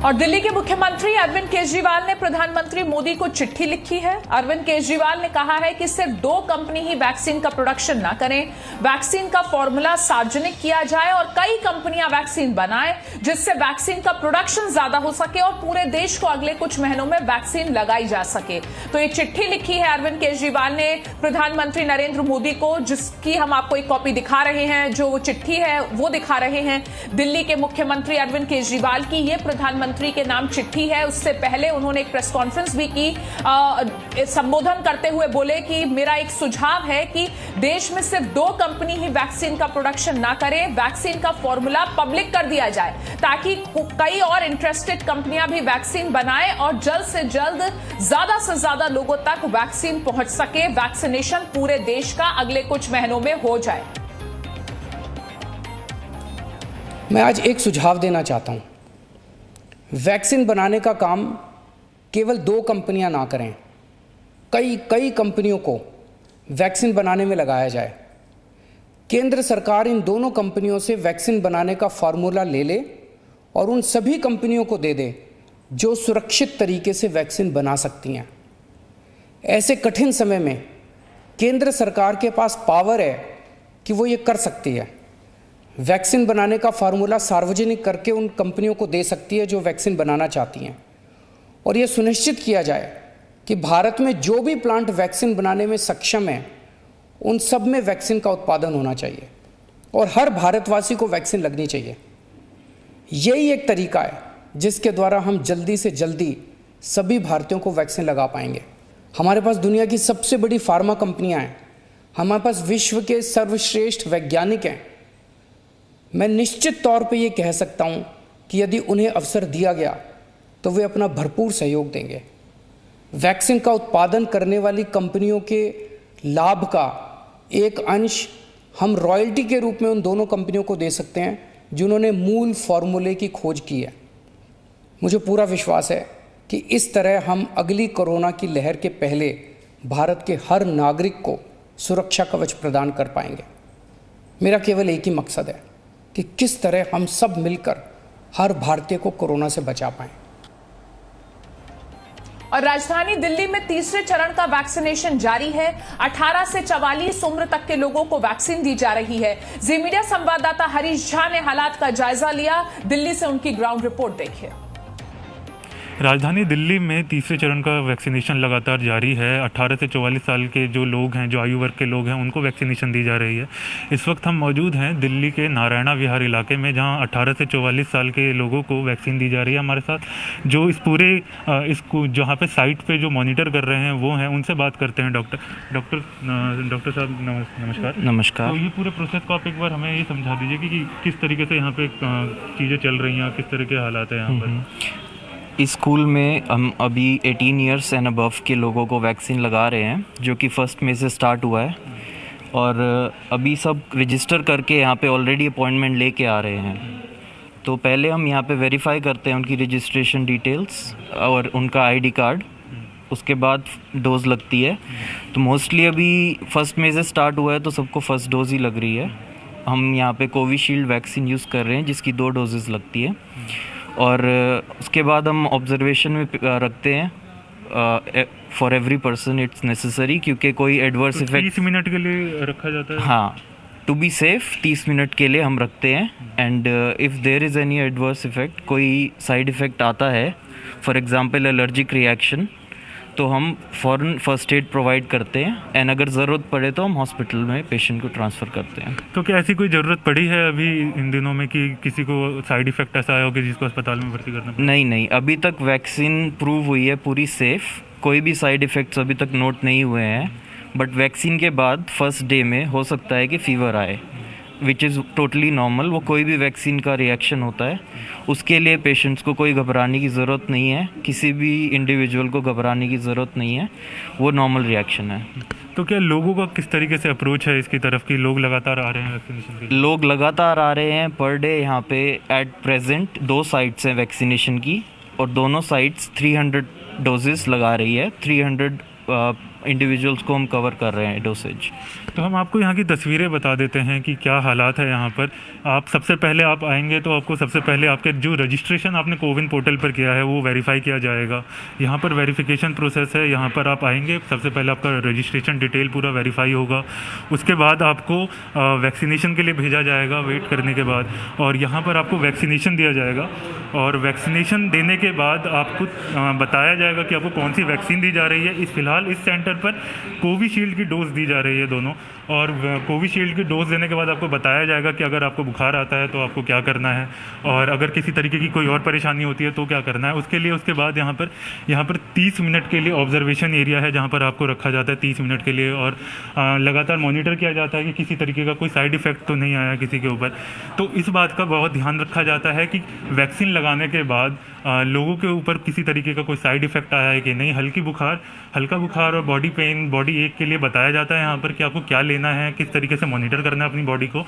और दिल्ली के मुख्यमंत्री अरविंद केजरीवाल ने प्रधानमंत्री मोदी को चिट्ठी लिखी है। अरविंद केजरीवाल ने कहा है कि सिर्फ 2 कंपनी ही वैक्सीन का प्रोडक्शन न करें, वैक्सीन का फॉर्मूला सार्वजनिक किया जाए और कई कंपनियां वैक्सीन बनाएं जिससे वैक्सीन का प्रोडक्शन ज्यादा हो सके और पूरे देश को अगले कुछ महीनों में वैक्सीन लगाई जा सके। तो ये चिट्ठी लिखी है अरविंद केजरीवाल ने प्रधानमंत्री नरेंद्र मोदी को, जिसकी हम आपको एक कॉपी दिखा रहे हैं। जो चिट्ठी है वो दिखा रहे हैं दिल्ली के मुख्यमंत्री अरविंद केजरीवाल की। ये प्रधानमंत्री के नाम चिट्ठी है। उससे पहले उन्होंने एक प्रेस कॉन्फ्रेंस भी की, संबोधन करते हुए बोले कि मेरा एक सुझाव है कि देश में सिर्फ 2 कंपनी ही वैक्सीन का प्रोडक्शन ना करें, वैक्सीन का फॉर्मूला पब्लिक कर दिया जाए ताकि कई और इंटरेस्टेड कंपनियां भी वैक्सीन बनाएं और जल्द से जल्द ज्यादा से ज्यादा लोगों तक वैक्सीन पहुंच सके, वैक्सीनेशन पूरे देश का अगले कुछ महीनों में हो जाए। मैं आज एक सुझाव देना चाहता हूं। वैक्सीन बनाने का काम केवल 2 कंपनियां ना करें, कई कंपनियों को वैक्सीन बनाने में लगाया जाए। केंद्र सरकार इन दोनों कंपनियों से वैक्सीन बनाने का फार्मूला ले ले और उन सभी कंपनियों को दे दे जो सुरक्षित तरीके से वैक्सीन बना सकती हैं। ऐसे कठिन समय में केंद्र सरकार के पास पावर है कि वो ये कर सकती है। वैक्सीन बनाने का फार्मूला सार्वजनिक करके उन कंपनियों को दे सकती है जो वैक्सीन बनाना चाहती हैं, और यह सुनिश्चित किया जाए कि भारत में जो भी प्लांट वैक्सीन बनाने में सक्षम है उन सब में वैक्सीन का उत्पादन होना चाहिए और हर भारतवासी को वैक्सीन लगनी चाहिए। यही एक तरीका है जिसके द्वारा हम जल्दी से जल्दी सभी भारतीयों को वैक्सीन लगा पाएंगे। हमारे पास दुनिया की सबसे बड़ी फार्मा कंपनियां हैं, हमारे पास विश्व के सर्वश्रेष्ठ वैज्ञानिक हैं। मैं निश्चित तौर पे ये कह सकता हूँ कि यदि उन्हें अवसर दिया गया तो वे अपना भरपूर सहयोग देंगे। वैक्सीन का उत्पादन करने वाली कंपनियों के लाभ का एक अंश हम रॉयल्टी के रूप में उन दोनों कंपनियों को दे सकते हैं जिन्होंने मूल फॉर्मूले की खोज की है। मुझे पूरा विश्वास है कि इस तरह हम अगली कोरोना की लहर के पहले भारत के हर नागरिक को सुरक्षा कवच प्रदान कर पाएंगे। मेरा केवल एक ही मकसद है कि किस तरह हम सब मिलकर हर भारतीय को कोरोना से बचा पाएं। और राजधानी दिल्ली में तीसरे चरण का वैक्सीनेशन जारी है। 18 से 44 उम्र तक के लोगों को वैक्सीन दी जा रही है। जी मीडिया संवाददाता हरीश झा ने हालात का जायजा लिया। दिल्ली से उनकी ग्राउंड रिपोर्ट देखिए। राजधानी दिल्ली में तीसरे चरण का वैक्सीनेशन लगातार जारी है। 18 से 44 साल के जो लोग हैं, जो आयु वर्ग के लोग हैं, उनको वैक्सीनेशन दी जा रही है। इस वक्त हम मौजूद हैं दिल्ली के नारायणा विहार इलाके में, जहां 18 से 44 साल के लोगों को वैक्सीन दी जा रही है। हमारे साथ जो इस पूरे इसको जहां पे साइट पे जो मॉनिटर कर रहे हैं वो हैं, उनसे बात करते हैं। डॉक्टर साहब नमस्कार। नमस्कार। तो ये पूरे प्रोसेस को आप एक बार हमें ये समझा दीजिए कि किस तरीके से यहाँ पे चीज़ें चल रही हैं, किस तरह के हालात हैं यहाँ पर। इस स्कूल में हम अभी 18 इयर्स एंड अबव के लोगों को वैक्सीन लगा रहे हैं, जो कि 1 मई से स्टार्ट हुआ है। और अभी सब रजिस्टर करके यहाँ पे ऑलरेडी अपॉइंटमेंट लेके आ रहे हैं। तो पहले हम यहाँ पे वेरीफाई करते हैं उनकी रजिस्ट्रेशन डिटेल्स और उनका आईडी कार्ड, उसके बाद डोज़ लगती है। तो मोस्टली अभी 1 मई से स्टार्ट हुआ है तो सबको फर्स्ट डोज़ ही लग रही है। हम यहाँ पे कोविशील्ड वैक्सीन यूज़ कर रहे हैं जिसकी 2 डोजेज़ लगती है। और उसके बाद हम ऑब्जर्वेशन में रखते हैं for every person it's necessary, क्योंकि कोई एडवर्स इफेक्ट 30 मिनट के लिए रखा जाता है। हाँ, टू बी सेफ 30 मिनट के लिए हम रखते हैं। And if there is any adverse effect, कोई साइड इफ़ेक्ट आता है, फॉर एग्जांपल एलर्जिक रिएक्शन, तो हम फ़ौरन फर्स्ट एड प्रोवाइड करते हैं। एंड अगर ज़रूरत पड़े तो हम हॉस्पिटल में पेशेंट को ट्रांसफ़र करते हैं। तो क्या ऐसी कोई ज़रूरत पड़ी है अभी इन दिनों में कि किसी को साइड इफ़ेक्ट ऐसा आया हो कि जिसको अस्पताल में भर्ती करना पड़ा? नहीं, अभी तक वैक्सीन प्रूव हुई है पूरी सेफ़। कोई भी साइड इफ़ेक्ट्स अभी तक नोट नहीं हुए हैं। बट वैक्सीन के बाद फर्स्ट डे में हो सकता है कि फ़ीवर आए, विच इज़ टोटली नॉर्मल। वो कोई भी वैक्सीन का रिएक्शन होता है, उसके लिए पेशेंट्स को कोई घबराने की ज़रूरत नहीं है। किसी भी इंडिविजुअल को घबराने की ज़रूरत नहीं है, वो नॉर्मल रिएक्शन है। तो क्या लोगों का किस तरीके से अप्रोच है इसकी तरफ कि लोग लगातार आ रहे हैं वैक्सीनेशन के लिए? लोग लगातार आ रहे हैं पर डे। यहाँ पे एट प्रेजेंट 2 साइट्स हैं वैक्सीनेशन की, और दोनों साइट्स 300 डोजेस लगा रही है। 300 इंडिविजुअल्स को हम कवर कर रहे हैं डोसेज। तो हम आपको यहाँ की तस्वीरें बता देते हैं कि क्या हालात है यहाँ पर। आप सबसे पहले आप आएंगे तो आपको सबसे पहले आपके जो रजिस्ट्रेशन आपने कोविन पोर्टल पर किया है वो वेरीफाई किया जाएगा। यहाँ पर वेरिफिकेशन प्रोसेस है, यहाँ पर आप आएंगे, सबसे पहले आपका रजिस्ट्रेशन डिटेल पूरा वेरीफाई होगा, उसके बाद आपको वैक्सीनेशन के लिए भेजा जाएगा वेट करने के बाद, और यहाँ पर आपको वैक्सीनेशन दिया जाएगा। और वैक्सीनेशन देने के बाद आपको बताया जाएगा कि आपको कौन सी वैक्सीन दी जा रही है। फ़िलहाल इस सेंटर पर कोविशील्ड की डोज दी जा रही है दोनों, और कोविशील्ड की डोज देने के बाद आपको बताया जाएगा कि अगर आपको बुखार आता है तो आपको क्या करना है, और अगर किसी तरीके की कोई और परेशानी होती है तो क्या करना है उसके लिए। उसके बाद यहाँ पर 30 मिनट के लिए ऑब्जर्वेशन एरिया है जहाँ पर आपको रखा जाता है 30 मिनट के लिए, और लगातार मॉनिटर किया जाता है कि किसी तरीके का कोई साइड इफ़ेक्ट तो नहीं आया किसी के ऊपर। तो इस बात का बहुत ध्यान रखा जाता है कि वैक्सीन लगाने के बाद लोगों के ऊपर किसी तरीके का कोई साइड इफ़ेक्ट आया है कि नहीं। हल्का बुखार और बॉडी पेन, बॉडी एक के लिए बताया जाता है यहाँ पर कि आपको क्या लेना है, किस तरीके से मॉनिटर करना है अपनी बॉडी को।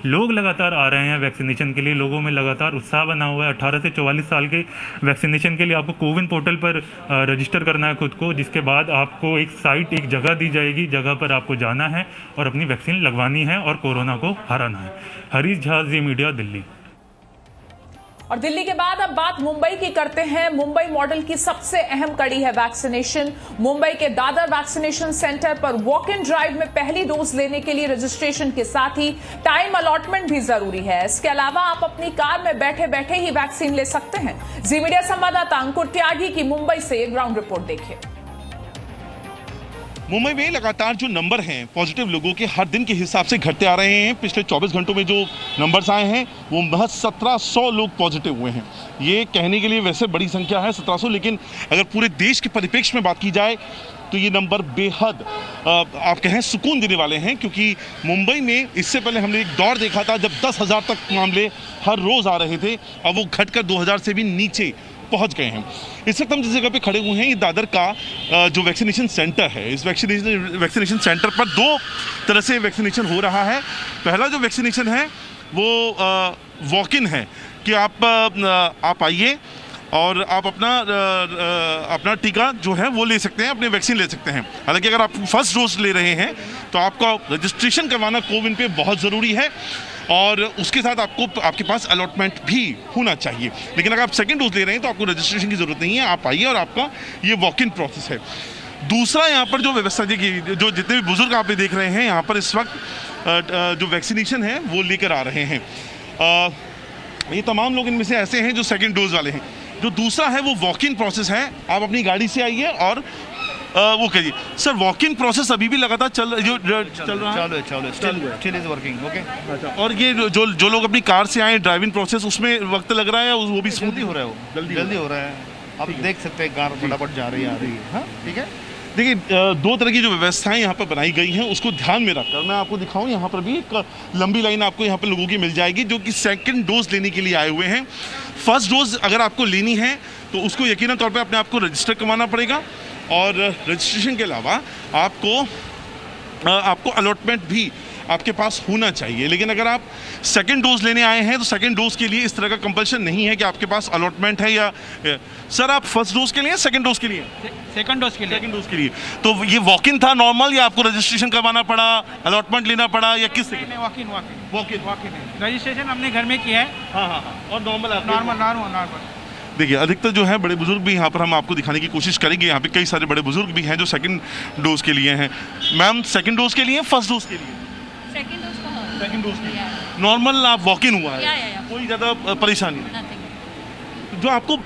लोग लगातार आ रहे हैं वैक्सीनेशन के लिए, लोगों में लगातार उत्साह बना हुआ है। 18 से 44 साल के वैक्सीनेशन के लिए आपको कोविन पोर्टल पर रजिस्टर करना है खुद को, जिसके बाद आपको एक जगह दी जाएगी, जगह पर आपको जाना है और अपनी वैक्सीन लगवानी है और कोरोना को हराना है। हरीश झा, जी मीडिया, दिल्ली। और दिल्ली के बाद अब बात मुंबई की करते हैं। मुंबई मॉडल की सबसे अहम कड़ी है वैक्सीनेशन। मुंबई के दादर वैक्सीनेशन सेंटर पर वॉक इन ड्राइव में पहली डोज लेने के लिए रजिस्ट्रेशन के साथ ही टाइम अलॉटमेंट भी जरूरी है। इसके अलावा आप अपनी कार में बैठे बैठे ही वैक्सीन ले सकते हैं। जी मीडिया संवाददाता अंकुर त्यागी की मुंबई से ग्राउंड रिपोर्ट देखिए। मुंबई में लगातार जो नंबर हैं पॉजिटिव लोगों के हर दिन के हिसाब से घटते आ रहे हैं। पिछले 24 घंटों में जो नंबर्स आए हैं वो महज 1700 लोग पॉजिटिव हुए हैं। ये कहने के लिए वैसे बड़ी संख्या है 1700, लेकिन अगर पूरे देश के परिप्रेक्ष्य में बात की जाए तो ये नंबर बेहद आप कहें सुकून देने वाले हैं, क्योंकि मुंबई में इससे पहले हमने एक दौर देखा था जब 10,000 तक मामले हर रोज़ आ रहे थे, अब वो घटकर 2000 से भी नीचे पहुंच गए हैं। इस वक्त हम जिस जगह पे खड़े हुए हैं ये दादर का जो वैक्सीनेशन सेंटर है। इस वैक्सीनेशन सेंटर पर दो तरह से वैक्सीनेशन हो रहा है। पहला जो वैक्सीनेशन है वो वॉक इन है कि आप आइए और आप अपना टीका जो है वो ले सकते हैं, अपने वैक्सीन ले सकते हैं। हालांकि अगर आप फर्स्ट डोज ले रहे हैं तो आपका रजिस्ट्रेशन करवाना कोविन पे बहुत ज़रूरी है, और उसके साथ आपके पास अलॉटमेंट भी होना चाहिए। लेकिन अगर आप सेकंड डोज ले रहे हैं तो आपको रजिस्ट्रेशन की ज़रूरत नहीं है, आप आइए और आपका ये वॉक इन प्रोसेस है। दूसरा यहाँ पर जो व्यवस्था देखिए, जो जितने भी बुजुर्ग आप देख रहे हैं यहाँ पर इस वक्त जो वैक्सीनेशन है वो लेकर आ रहे हैं। ये तमाम लोग इनमें से ऐसे हैं जो सेकंड डोज वाले हैं। जो दूसरा है वो वॉक इन प्रोसेस है, आप अपनी गाड़ी से आइए और वो करिए। सर, वॉक इन प्रोसेस अभी भी लगातार चल रहा है? Still is working. ओके। अच्छा, और ये जो लोग अपनी कार से आए ड्राइविंग प्रोसेस, उसमें वक्त लग रहा है या वो भी जल्दी हो रहा है? वो जल्दी हो रहा है। आप देख सकते हैं कार फटाफट जा रही है, आ रही है। हाँ, ठीक है। देखिए, दो तरह की जो व्यवस्थाएं यहाँ पर बनाई गई हैं उसको ध्यान में रखकर मैं आपको दिखाऊं। यहाँ पर भी एक लंबी लाइन आपको यहाँ पर लोगों की मिल जाएगी जो कि सेकंड डोज लेने के लिए आए हुए हैं। फर्स्ट डोज अगर आपको लेनी है तो उसको यकीनन तौर पर अपने आप को रजिस्टर करवाना पड़ेगा, और रजिस्ट्रेशन के अलावा आपको अलॉटमेंट भी आपके पास होना चाहिए। लेकिन अगर आप सेकंड डोज लेने आए हैं तो सेकंड डोज के लिए इस तरह का कंपल्शन नहीं है कि आपके पास अलॉटमेंट है। या सर, आप फर्स्ट डोज के लिए सेकंड डोज के लिए? सेकंड डोज के लिए। सेकंड डोज के लिए। तो ये वॉक इन था नॉर्मल, या आपको रजिस्ट्रेशन करवाना पड़ा, अलॉटमेंट लेना पड़ा, या किस? वॉक इन रजिस्ट्रेशन हमने घर में किया है। हाँ, और नॉर्मल। देखिए, अधिकतर जो है बड़े बुजुर्ग भी यहाँ पर हम आपको दिखाने की कोशिश करेंगे। यहाँ पे कई सारे बड़े बुजुर्ग भी हैं जो सेकंड डोज के लिए हैं। मैम, सेकंड डोज के लिए, फर्स्ट डोज के लिए? सेकंड डोज के लिए। नॉर्मल आप वॉक इन हुआ है, कोई ज़्यादा परेशानी नहीं? जो आपको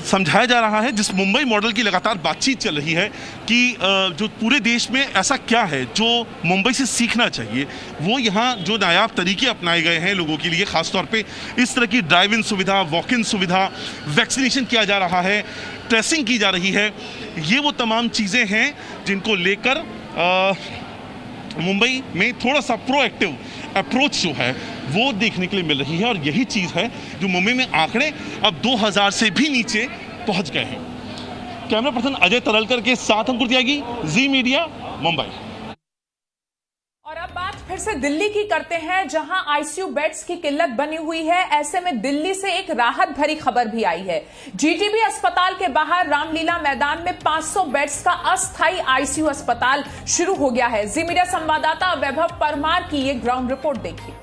समझाया जा रहा है, जिस मुंबई मॉडल की लगातार बातचीत चल रही है कि जो पूरे देश में ऐसा क्या है जो मुंबई से सीखना चाहिए, वो यहाँ जो नायाब तरीके अपनाए गए हैं लोगों के लिए, ख़ासतौर पे इस तरह की ड्राइव इन सुविधा, वॉक इन सुविधा, वैक्सीनेशन किया जा रहा है, ट्रेसिंग की जा रही है, ये वो तमाम चीज़ें हैं जिनको लेकर मुंबई में थोड़ा सा प्रोएक्टिव अप्रोच जो है वो देखने के लिए मिल रही है। और यही चीज़ है जो मुंबई में आंकड़े अब 2000 से भी नीचे पहुंच गए हैं। कैमरा पर्सन अजय तरलकर के साथ अंकुर त्यागी, जी मीडिया, मुंबई। और अब बात फिर से दिल्ली की करते हैं, जहां आईसीयू बेड्स की किल्लत बनी हुई है। ऐसे में दिल्ली से एक राहत भरी खबर भी आई है। जीटीबी अस्पताल के बाहर रामलीला मैदान में 500 बेड्स का अस्थायी आईसीयू अस्पताल शुरू हो गया है। जी मीडिया संवाददाता वैभव परमार की ये ग्राउंड रिपोर्ट देखिए।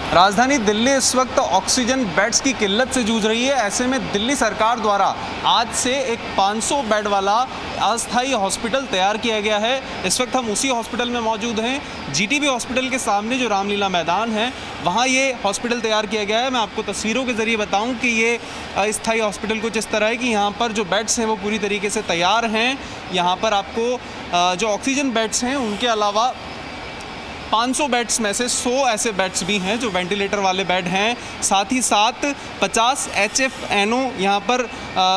राजधानी दिल्ली इस वक्त ऑक्सीजन बेड्स की किल्लत से जूझ रही है। ऐसे में दिल्ली सरकार द्वारा आज से एक 500 बेड वाला अस्थायी हॉस्पिटल तैयार किया गया है। इस वक्त हम उसी हॉस्पिटल में मौजूद हैं। जीटीबी हॉस्पिटल के सामने जो रामलीला मैदान है वहाँ ये हॉस्पिटल तैयार किया गया है। मैं आपको तस्वीरों के ज़रिए बताऊं कि ये अस्थायी हॉस्पिटल कुछ इस तरह है कि यहाँ पर जो बेड्स हैं वो पूरी तरीके से तैयार हैं। यहाँ पर आपको जो ऑक्सीजन बेड्स हैं उनके अलावा 500 बेड्स में से 100 ऐसे बेड्स भी हैं जो वेंटिलेटर वाले बेड हैं। साथ ही साथ 50 HFNO यहाँ पर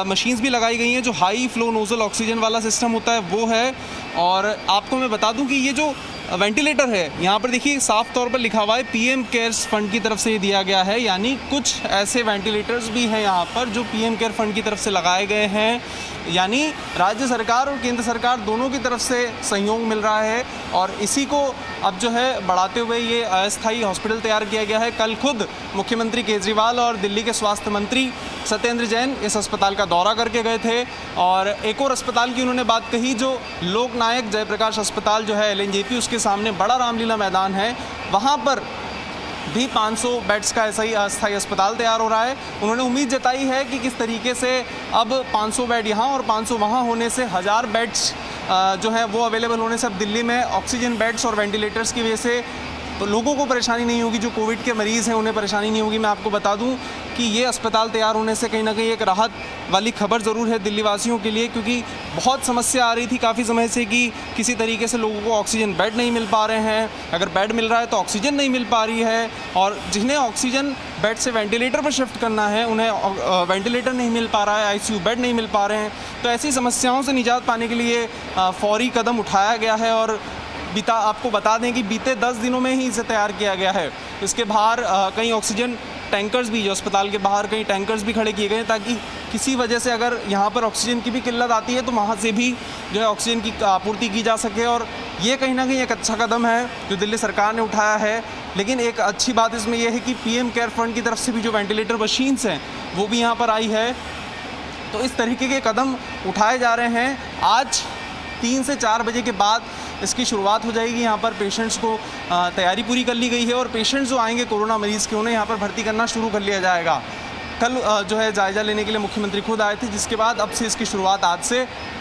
मशीन्स भी लगाई गई हैं। जो हाई फ्लो नोजल ऑक्सीजन वाला सिस्टम होता है वो है। और आपको मैं बता दूं कि ये जो वेंटिलेटर है यहाँ पर देखिए साफ तौर पर लिखा हुआ है PM केयर्स फंड की तरफ से ये दिया गया है। यानी कुछ ऐसे वेंटिलेटर्स भी हैं यहाँ पर जो PM केयर फंड की तरफ से लगाए गए हैं। यानी राज्य सरकार और केंद्र सरकार दोनों की तरफ से सहयोग मिल रहा है और इसी को अब जो है बढ़ाते हुए ये अस्थायी हॉस्पिटल तैयार किया गया है। कल खुद मुख्यमंत्री केजरीवाल और दिल्ली के स्वास्थ्य मंत्री सत्येंद्र जैन इस अस्पताल का दौरा करके गए थे और एक और अस्पताल की उन्होंने बात कही जो लोकनायक जयप्रकाश अस्पताल जो है LNJP उसके सामने बड़ा रामलीला मैदान है, वहाँ पर भी 500 बेड्स का ऐसा ही अस्थायी अस्पताल तैयार हो रहा है। उन्होंने उम्मीद जताई है कि किस तरीके से अब 500 बेड यहाँ और 500 वहाँ होने से 1000 बेड्स जो है वो अवेलेबल होने से अब दिल्ली में ऑक्सीजन बेड्स और वेंटिलेटर्स की वजह से तो लोगों को परेशानी नहीं होगी। जो कोविड के मरीज़ हैं उन्हें परेशानी नहीं होगी। मैं आपको बता दूं कि ये अस्पताल तैयार होने से कहीं ना कहीं एक राहत वाली खबर ज़रूर है दिल्ली वासियों के लिए, क्योंकि बहुत समस्या आ रही थी काफ़ी समय से कि किसी तरीके से लोगों को ऑक्सीजन बेड नहीं मिल पा रहे हैं। अगर बेड मिल रहा है तो ऑक्सीजन नहीं मिल पा रही है और जिन्हें ऑक्सीजन बेड से वेंटिलेटर पर शिफ्ट करना है उन्हें वेंटिलेटर नहीं मिल पा रहा है, ICU बेड नहीं मिल पा रहे हैं। तो ऐसी समस्याओं से निजात पाने के लिए फौरी कदम उठाया गया है और आपको बता दें कि बीते 10 दिनों में ही इसे तैयार किया गया है। इसके बाहर कई ऑक्सीजन टैंकर्स भी जो अस्पताल के बाहर कई टैंकर्स भी खड़े किए गए हैं ताकि किसी वजह से अगर यहाँ पर ऑक्सीजन की भी किल्लत आती है तो वहाँ से भी जो है ऑक्सीजन की आपूर्ति की जा सके। और ये कहीं ना कहीं एक अच्छा कदम है जो दिल्ली सरकार ने उठाया है। लेकिन एक अच्छी बात इसमें यह है कि PM केयर फंड की तरफ से भी जो वेंटिलेटर मशीन्स हैं वो भी यहाँ पर आई है। तो इस तरीके के कदम उठाए जा रहे हैं। आज 3 से 4 बजे के बाद इसकी शुरुआत हो जाएगी। यहाँ पर पेशेंट्स को तैयारी पूरी कर ली गई है और पेशेंट्स जो आएंगे कोरोना मरीज़ के उन्हें यहाँ पर भर्ती करना शुरू कर लिया जाएगा। कल जो है जायज़ा लेने के लिए मुख्यमंत्री खुद आए थे, जिसके बाद अब से इसकी शुरुआत आज से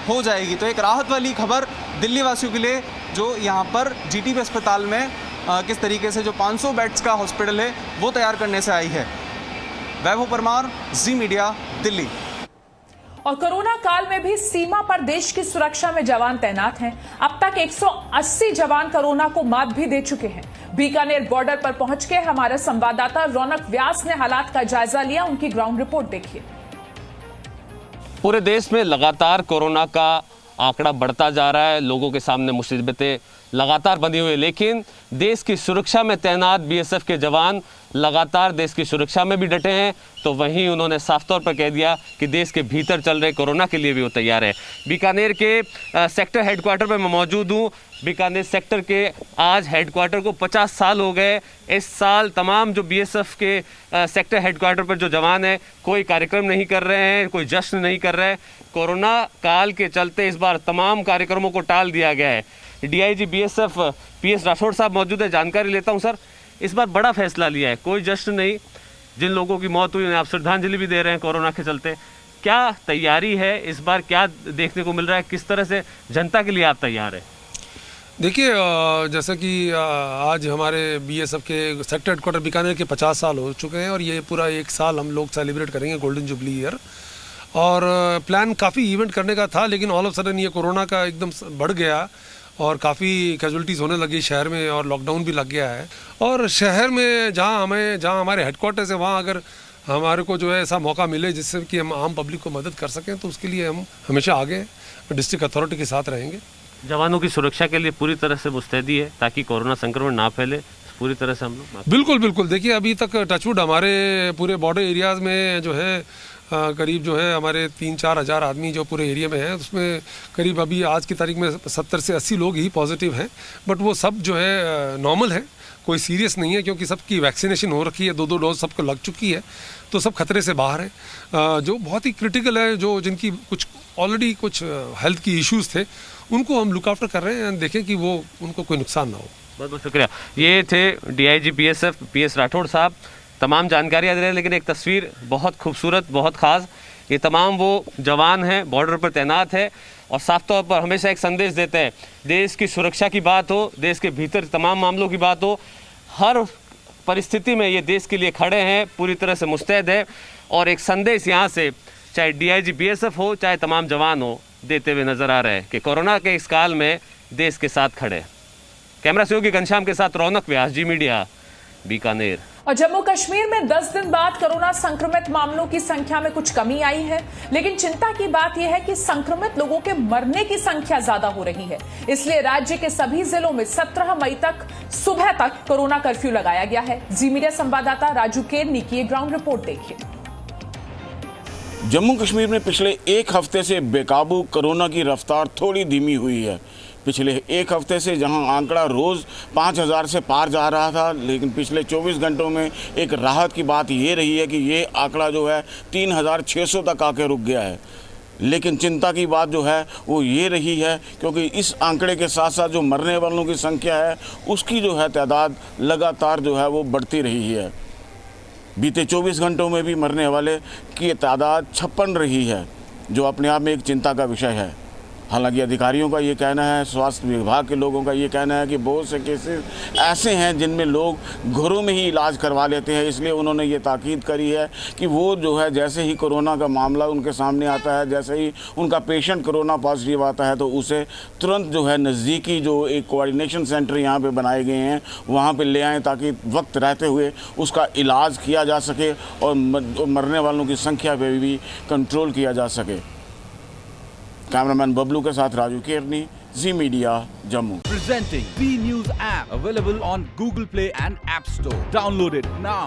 हो जाएगी। तो एक राहत वाली खबर दिल्ली वासियों के लिए जो यहाँ पर GTB अस्पताल में किस तरीके से जो 500 बेड्स का हॉस्पिटल है वो तैयार करने से आई है। वैभव परमार, जी मीडिया, दिल्ली। और कोरोना काल में भी सीमा पर देश की सुरक्षा में जवान तैनात हैं। अब तक 180 जवान कोरोना को मात भी दे चुके हैं। बीकानेर बॉर्डर पर पहुंच के हमारे संवाददाता रौनक व्यास ने हालात का जायजा लिया। उनकी ग्राउंड रिपोर्ट देखिए। पूरे देश में लगातार कोरोना का आंकड़ा बढ़ता जा रहा है, लोगों के सामने मुसीबतें लगातार बनी हुई है, लेकिन देश की सुरक्षा में तैनात BSF के जवान लगातार देश की सुरक्षा में भी डटे हैं। तो वहीं उन्होंने साफ तौर पर कह दिया कि देश के भीतर चल रहे कोरोना के लिए भी वो तैयार है। बीकानेर के सेक्टर हेडक्वार्टर पर मैं मौजूद हूँ। बीकानेर सेक्टर के आज हेडक्वार्टर को 50 साल हो गए। इस साल तमाम जो BSF के सेक्टर हेडक्वार्टर पर जो जवान हैं कोई कार्यक्रम नहीं कर रहे हैं, कोई जश्न नहीं कर रहे हैं। कोरोना काल के चलते इस बार तमाम कार्यक्रमों को टाल दिया गया है। DIG BSF PS राठौड़ साहब मौजूद है, जानकारी लेता हूं। सर, इस बार बड़ा फैसला लिया है, कोई जश्न नहीं, जिन लोगों की मौत हुई उन्हें आप श्रद्धांजलि भी दे रहे हैं कोरोना के चलते। क्या तैयारी है इस बार, क्या देखने को मिल रहा है, किस तरह से जनता के लिए आप तैयार है? देखिए, जैसा कि आज हमारे BSF के सेक्टर हेडक्वार्टर बीकानेर के 50 साल हो चुके हैं और ये पूरा 1 साल हम लोग सेलिब्रेट करेंगे गोल्डन जुबली ईयर। और प्लान काफ़ी इवेंट करने का था, लेकिन ऑल ऑफ सडन ये कोरोना का एकदम बढ़ गया और काफ़ी कैजुअलिटीज़ होने लगी शहर में और लॉकडाउन भी लग गया है। और शहर में जहाँ हमारे हेडक्वार्टर्स है वहाँ अगर हमारे को जो है ऐसा मौका मिले जिससे कि हम आम पब्लिक को मदद कर सकें तो उसके लिए हम हमेशा आगे डिस्ट्रिक्ट अथॉरिटी के साथ रहेंगे। जवानों की सुरक्षा के लिए पूरी तरह से मुस्तैदी है ताकि कोरोना संक्रमण ना फैले, पूरी तरह से हम लोग। बिल्कुल बिल्कुल। देखिए, अभी तक टचवुड हमारे पूरे बॉर्डर एरियाज़ में जो है करीब जो है हमारे 3-4 हज़ार आदमी जो पूरे एरिया में हैं, उसमें करीब अभी आज की तारीख में 70 से 80 लोग ही पॉजिटिव हैं। बट वो सब जो है नॉर्मल है, कोई सीरियस नहीं है, क्योंकि सबकी वैक्सीनेशन हो रखी है, 2 डोज सबको लग चुकी है, तो सब खतरे से बाहर हैं। जो बहुत ही क्रिटिकल है, जो जिनकी कुछ ऑलरेडी कुछ हेल्थ की इश्यूज़ थे, उनको हम लुक आफ्टर कर रहे हैं, देखें कि वो उनको कोई नुकसान ना हो। बहुत बहुत शुक्रिया। ये थे DIG BSF PS राठौड़ साहब, तमाम जानकारियाँ दे रहे हैं। लेकिन एक तस्वीर बहुत खूबसूरत, बहुत ख़ास, ये तमाम वो जवान हैं, बॉर्डर पर तैनात है और साफ तौर पर हमेशा एक संदेश देते हैं, देश की सुरक्षा की बात हो, देश के भीतर तमाम मामलों की बात हो, हर परिस्थिति में ये देश के लिए खड़े हैं, पूरी तरह से मुस्तैद है। और एक संदेश यहाँ से चाहे DIG BSF हो, चाहे तमाम जवान हो, देते हुए नजर आ रहे हैं कि कोरोना के इस काल में देश के साथ खड़े। कैमरा सहयोगी घनश्याम के साथ रौनक व्यास, जी मीडिया, बीकानेर। और जम्मू कश्मीर में 10 दिन बाद कोरोना संक्रमित मामलों की संख्या में कुछ कमी आई है, लेकिन चिंता की बात यह है कि संक्रमित लोगों के मरने की संख्या ज्यादा हो रही है। इसलिए राज्य के सभी जिलों में 17 मई तक सुबह तक कोरोना कर्फ्यू लगाया गया है। जी मीडिया संवाददाता राजू केरनी की ग्राउंड रिपोर्ट देखिए। जम्मू कश्मीर में पिछले एक हफ्ते से बेकाबू कोरोना की रफ्तार थोड़ी धीमी हुई है। पिछले एक हफ्ते से जहां आंकड़ा रोज़ 5000 से पार जा रहा था, लेकिन पिछले 24 घंटों में एक राहत की बात ये रही है कि ये आंकड़ा जो है 3600 तक आके रुक गया है। लेकिन चिंता की बात जो है वो ये रही है, क्योंकि इस आंकड़े के साथ साथ जो मरने वालों की संख्या है उसकी जो है तादाद लगातार जो है वो बढ़ती रही है। बीते 24 घंटों में भी मरने वाले की तादाद 56 रही है, जो अपने आप में एक चिंता का विषय है। हालांकि अधिकारियों का ये कहना है, स्वास्थ्य विभाग के लोगों का ये कहना है कि बहुत से केसेस ऐसे हैं जिनमें लोग घरों में ही इलाज करवा लेते हैं। इसलिए उन्होंने ये ताकीद करी है कि वो जो है जैसे ही कोरोना का मामला उनके सामने आता है, जैसे ही उनका पेशेंट कोरोना पॉजिटिव आता है, तो उसे तुरंत जो है नज़दीकी जो एक कोऑर्डिनेशन सेंटर यहाँ पे बनाए गए हैं वहाँ पे ले आएँ, ताकि वक्त रहते हुए उसका इलाज किया जा सके और मरने वालों की संख्या पर भी कंट्रोल किया जा सके। कैमरामैन बबलू के साथ Raju Kerni, Zee Media, Jammu. Presenting V News app available on Google Play and App Store. Download it now.